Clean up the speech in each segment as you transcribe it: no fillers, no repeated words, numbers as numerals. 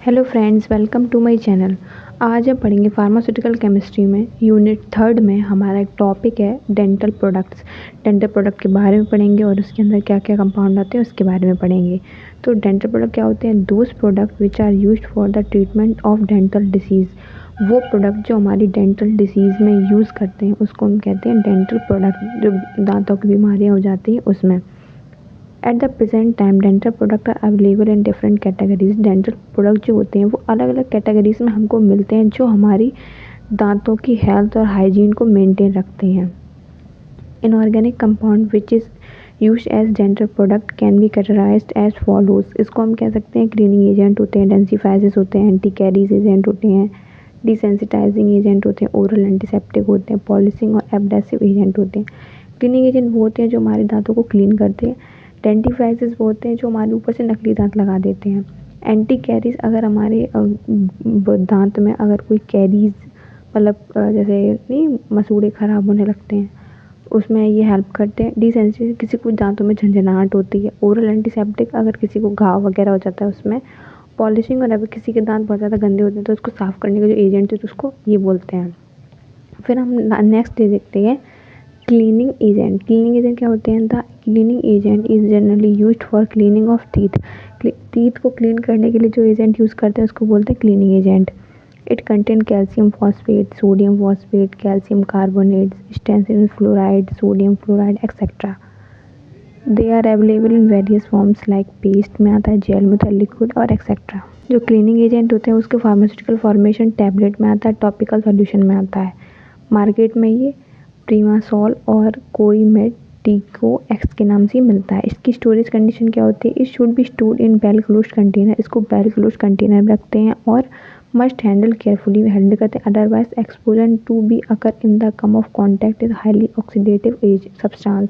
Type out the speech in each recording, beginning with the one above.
Hello friends, welcome to my channel. आज हम पढ़ेंगे फार्मास्यूटिकल केमिस्ट्री में यूनिट थर्ड में हमारा एक टॉपिक है डेंटल प्रोडक्ट्स। डेंटल प्रोडक्ट के बारे में पढ़ेंगे और उसके अंदर क्या क्या कंपाउंड आते हैं उसके बारे में पढ़ेंगे। तो डेंटल प्रोडक्ट क्या होते हैं? Those product which are used for the treatment of dental disease. वो प्रोडक्ट जो हमारी डेंटल डिसीज़ में यूज़ करते हैं उसको हम कहते हैं डेंटल प्रोडक्ट। जो दांतों की बीमारियाँ हो जाती हैं उसमें। At the present time dental product are available in different categories. Dental product जो होते हैं वो अलग अलग कैटेगरीज में हमको मिलते हैं जो हमारी दांतों की हेल्थ और हाइजीन को मेंटेन रखते हैं। Inorganic compound which is used as dental product can be categorised as follows. इसको हम कह सकते हैं क्लीनिंग एजेंट होते हैं, डेंसिफाइजेस होते हैं, एंटी कैरीज एजेंट होते हैं, डिसेंसिटाइजिंग एजेंट होते हैं, ओरल एंटीसेप्टिक होते हैं, पॉलिशिंग और एब्रेसिव एजेंट होते हैं। क्लीनिंग एजेंट वो होते हैं जो हमारे दांतों को क्लीन करते हैं। डेंटिफाइजेस वो होते हैं जो हमारे ऊपर से नकली दांत लगा देते हैं। एंटी कैरीज अगर हमारे दांत में अगर कोई कैरीज मतलब जैसे नहीं मसूड़े ख़राब होने लगते हैं उसमें ये हेल्प करते हैं। डिसेंसिटाइज किसी को दांतों में झंझनाहट होती है। ओरल एंटीसेप्टिक अगर किसी को घाव वगैरह हो जाता है उसमें। पॉलिशिंग और अगर किसी के दांत बहुत ज़्यादा गंदे होते हैं तो उसको साफ़ करने के जो एजेंट है तो उसको ये बोलते हैं। फिर हम नेक्स्ट डे देखते हैं क्लीनिंग एजेंट। क्लीनिंग एजेंट क्या होते हैं? The cleaning agent is generally used for cleaning of teeth. Teeth को क्लीन करने के लिए जो एजेंट यूज़ करते हैं उसको बोलते हैं cleaning agent. It contain calcium phosphate, sodium phosphate, calcium carbonate, stannous fluoride, sodium fluoride etcetera. They are available in various forms like paste में आता है, जेल में आता है, लिक्विड और एक्सेट्रा। जो क्लीनिंग एजेंट होते हैं उसके फार्मास्यूटिकल फॉर्मेशन टैबलेट में आता है, टॉपिकल सॉल्यूशन में आता है। मार्केट में ये प्रीमासोल और कोईमेड टीको एक्स के नाम से मिलता है। इसकी स्टोरेज कंडीशन क्या होती है? It should be stored in well closed container. इसको वेल क्लोज्ड कंटेनर में रखते हैं और मस्ट हैंडल केयरफुली हैंडल करते हैं, otherwise exposure to be occur in the come of contact is highly oxidative as substance.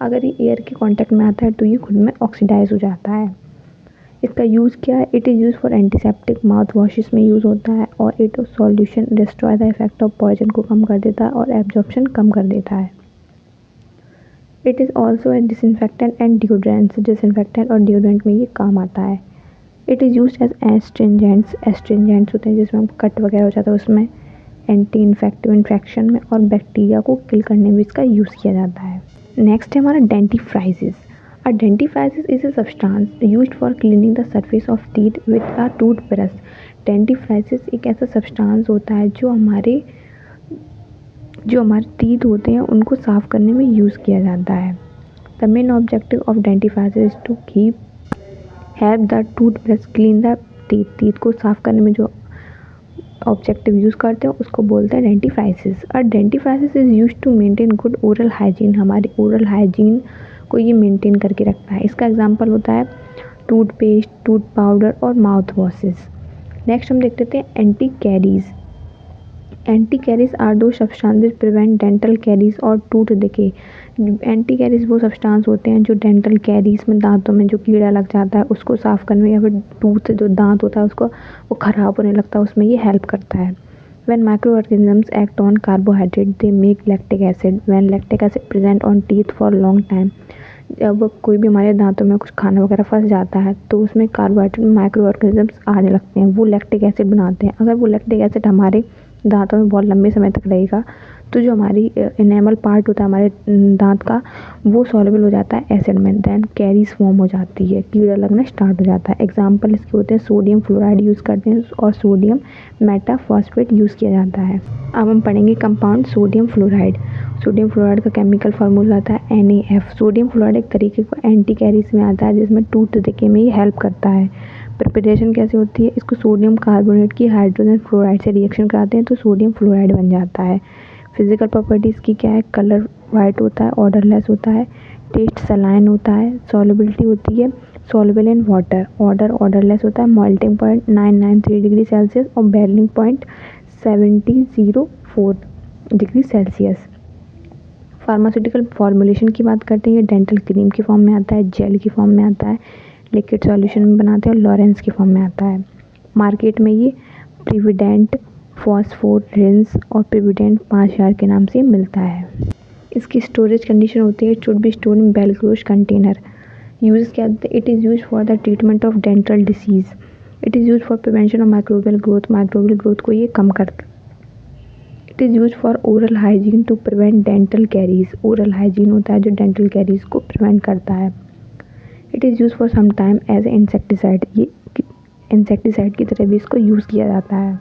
अगर ये एयर के कॉन्टैक्ट में आता है तो ये खुद में ऑक्सीडाइज हो जाता है। इसका यूज़ क्या है? It is use for antiseptic mouthwashes में यूज़ होता है और it solution destroy the effect of poison को कम कर देता है और एब्जॉर्प्शन कम कर देता है। It is also a disinfectant and deodorant. Disinfectant और डिओड्रेंट में ये काम आता है। It is used as astringents. Astringents होते हैं जिसमें हम कट वगैरह हो जाता है उसमें, एंटी इन्फेक्टिव इन्फेक्शन में और बैक्टीरिया को किल करने में इसका यूज़ किया जाता है। नेक्स्ट है हमारा डेंटिफ्राइसिस। A dentifrice is a substance used for cleaning the surface of teeth with a toothbrush. डेंटिफ्राइसिस एक ऐसा सब्सटेंस होता है जो हमारे टीथ होते हैं उनको साफ़ करने में यूज़ किया जाता है। The main objective of dentifrices is to help the toothbrush clean the teeth. Teeth को साफ़ करने में जो ऑब्जेक्टिव यूज़ करते हैं उसको बोलते हैं डेंटिफ्राइसिस। और dentifrices is used to maintain good oral hygiene. हमारी ओरल हाइजीन को ये मेंटेन करके रखता है। इसका एग्जांपल होता है टूथपेस्ट, टूथ पाउडर और माउथ वॉशेस। नेक्स्ट हम देख लेते हैं anti caries. Anti caries are those substances prevent dental caries और टूथ डिके। एंटी कैरीज वो सब्सटेंस होते हैं जो डेंटल कैरीज में दांतों में जो कीड़ा लग जाता है उसको साफ़ करने में या फिर टूथ जो दांत होता है उसको वो ख़राब होने लगता है उसमें ये हेल्प करता है। When microorganisms act on carbohydrate, they make lactic acid. When lactic acid present on teeth for long time, जब कोई भी हमारे दांतों में कुछ खाना वगैरह फंस जाता है तो उसमें कार्बोहाइड्रेट माइक्रो ऑर्गेनिजम्स आने लगते हैं, वो लैक्टिक एसिड बनाते हैं। अगर वो लैक्टिक एसिड हमारे दांतों में बहुत लंबे समय तक रहेगा तो जो हमारी इनेमल पार्ट होता है हमारे दांत का वो सॉल्युबल हो जाता है एसिड में, देन कैरीज फॉर्म हो जाती है, कीड़ा लगना स्टार्ट हो जाता है। एग्जाम्पल इसके होते हैं सोडियम फ्लोराइड यूज़ करते हैं और सोडियम मेटाफॉस्फेट यूज़ किया जाता है। अब हम पढ़ेंगे compound sodium fluoride. Sodium fluoride का केमिकल फार्मूला आता है NaF। सोडियम फ्लोराइड एक तरीके का एंटी कैरीज में आता है जिसमें टूथ डिके में ये हेल्प करता है। प्रिपरेशन कैसे होती है? इसको सोडियम कार्बोनेट की हाइड्रोजन फ्लोराइड से रिएक्शन कराते हैं तो सोडियम फ्लोराइड बन जाता है। फिजिकल प्रॉपर्टीज़ की क्या है? कलर वाइट होता है, ऑर्डरलेस होता है, टेस्ट सलाइन होता है, सॉल्युबिलिटी होती है सॉल्युबल इन वाटर, ऑर्डरलेस होता है, मेल्टिंग पॉइंट 993 डिग्री सेल्सियस और boiling point 1704 degree Celsius. Pharmaceutical formulation की बात करते हैं, ये डेंटल क्रीम की फॉर्म में आता है, जेल की फॉर्म में आता है, लिक्विड सॉल्यूशन में बनाते हैं और लॉरेंस की फॉर्म में आता है। मार्केट में ये प्रिविडेंट, फॉस्फोरिंस और प्रिविडेंट 5000 के नाम से मिलता है। इसकी स्टोरेज कंडीशन होती है, it should be stored in well closed container. Use क्या होते हैं? It is use for the treatment of dental disease. It is use for prevention of microbial growth को ये कम करता है। It is use for oral hygiene to prevent dental caries, oral hygiene होता है जो डेंटल कैरीज को prevent करता है। It is use for some time as a insecticide, ये इंसेक्टिसाइड की तरह भी इसको यूज़ किया जाता है।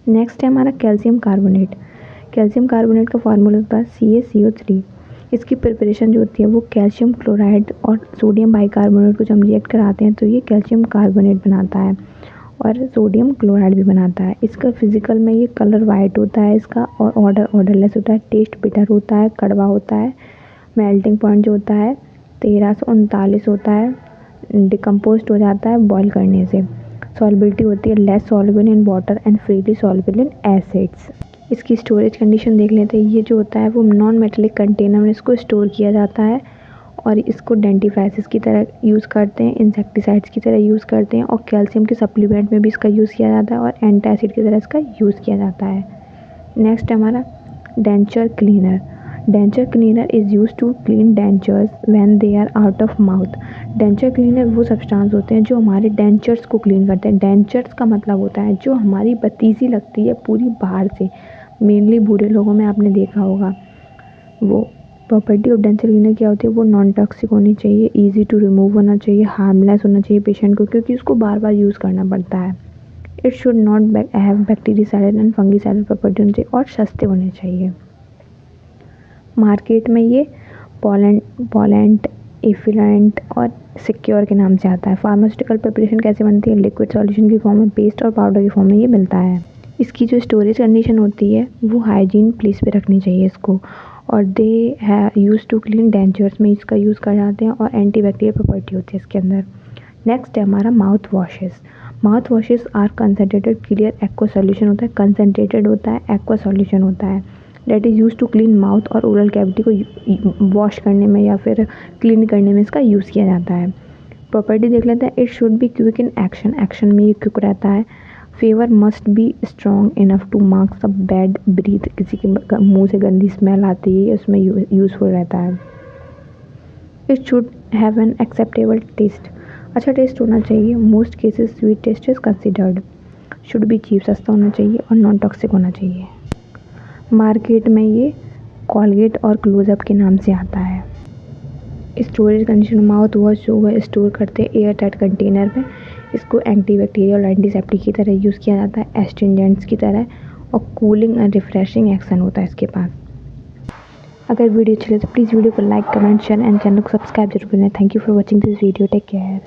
नेक्स्ट है हमारा कैल्शियम कार्बोनेट। कैल्शियम कार्बोनेट का फार्मूला होता है CaCO3। इसकी प्रिपरेशन जो होती है वो कैल्शियम क्लोराइड और सोडियम बाइकार्बोनेट को जब हम रिएक्ट कराते हैं तो ये कैल्शियम कार्बोनेट बनाता है और सोडियम क्लोराइड भी बनाता है। इसका फिजिकल में ये कलर वाइट होता है इसका, और ऑर्डरलेस होता है, टेस्ट बिटर होता है, कड़वा होता है। मेल्टिंग पॉइंट जो होता है 1339 होता है, डिकम्पोज हो जाता है बॉईल करने से। सॉल्युबिलिटी होती है less soluble in water and freely soluble in acids. इसकी स्टोरेज कंडीशन देख लेते हैं। ये जो होता है वो नॉन मेटेलिक कंटेनर में इसको स्टोर किया जाता है और इसको डेंटिफ्राइसिस की तरह यूज़ करते हैं, इंसेक्टिसाइड्स की तरह यूज़ करते हैं, और कैल्शियम के सप्लीमेंट में भी इसका यूज़ किया जाता है और एंटासिड की तरह इसका यूज़ किया जाता है। नेक्स्ट हमारा denture cleaner. Denture cleaner is use to clean dentures when they are out of mouth. Denture cleaner वो सब्सटेंस होते हैं जो हमारे डेंचर्स को क्लीन करते हैं। डेंचर्स का मतलब होता है जो हमारी बत्तीसी लगती है पूरी बाहर से, मेनली बूढ़े लोगों में आपने देखा होगा। वो प्रॉपर्टी ऑफ डेंचर क्लीनर क्या होती है, वो नॉन टॉक्सिक होनी चाहिए, इजी टू रिमूव होना चाहिए, हार्मलेस होना चाहिए पेशेंट को, क्योंकि उसको बार बार यूज़ करना पड़ता है। It should not have bactericide and fungicide property होनी चाहिए और सस्ते होने चाहिए। मार्केट में ये पोलेंट, एफिलेंट और सिक्योर के नाम से आता है। फार्मास्यूटिकल प्रिपरेशन कैसे बनती है, लिक्विड सॉल्यूशन की फॉर्म में, पेस्ट और पाउडर की फॉर्म में ये मिलता है। इसकी जो स्टोरेज कंडीशन होती है वो हाइजीन प्लेस पे रखनी चाहिए इसको, और they have use to clean dentures में इसका यूज़ कर जाते हैं, और एंटीबैक्टीरियल प्रॉपर्टी होती है इसके अंदर। नेक्स्ट है हमारा mouthwashes. Mouthwashes are concentrated clear aqua solution होता है, कंसनट्रेटेड होता है, एक्वा सॉल्यूशन होता है, that is use to clean mouth और ओरल कैविटी को वॉश करने में या फिर क्लीन करने में इसका यूज़ किया जाता है। प्रॉपर्टी देख लेते हैं। It should be quick in action, action में ये क्विक रहता है। Favour must be strong enough two marks a bad breath, किसी के मुंह से गंदी स्मेल आती है उसमें यूज़फुल रहता है। It should have an acceptable taste, अच्छा टेस्ट होना चाहिए। Most cases sweet taste is considered. Should be cheap, सस्ता होना चाहिए और नॉन टॉक्सिक होना चाहिए। मार्केट में ये कॉलगेट और क्लोजअप के नाम से आता है। स्टोरेज कंडीशन, माउथ वॉश जो है स्टोर करते हैं एयर टाइट कंटेनर में। इसको एंटीबैक्टीरियल और एंटीसेप्टिक की तरह यूज़ किया जाता है, एस्ट्रिंजेंट्स की तरह, और कूलिंग एंड रिफ्रेशिंग एक्शन होता है इसके पास। अगर वीडियो अच्छी लगे तो प्लीज़ वीडियो को like, comment, share and channel को सब्सक्राइब जरूर करें। Thank you for watching this video, take care.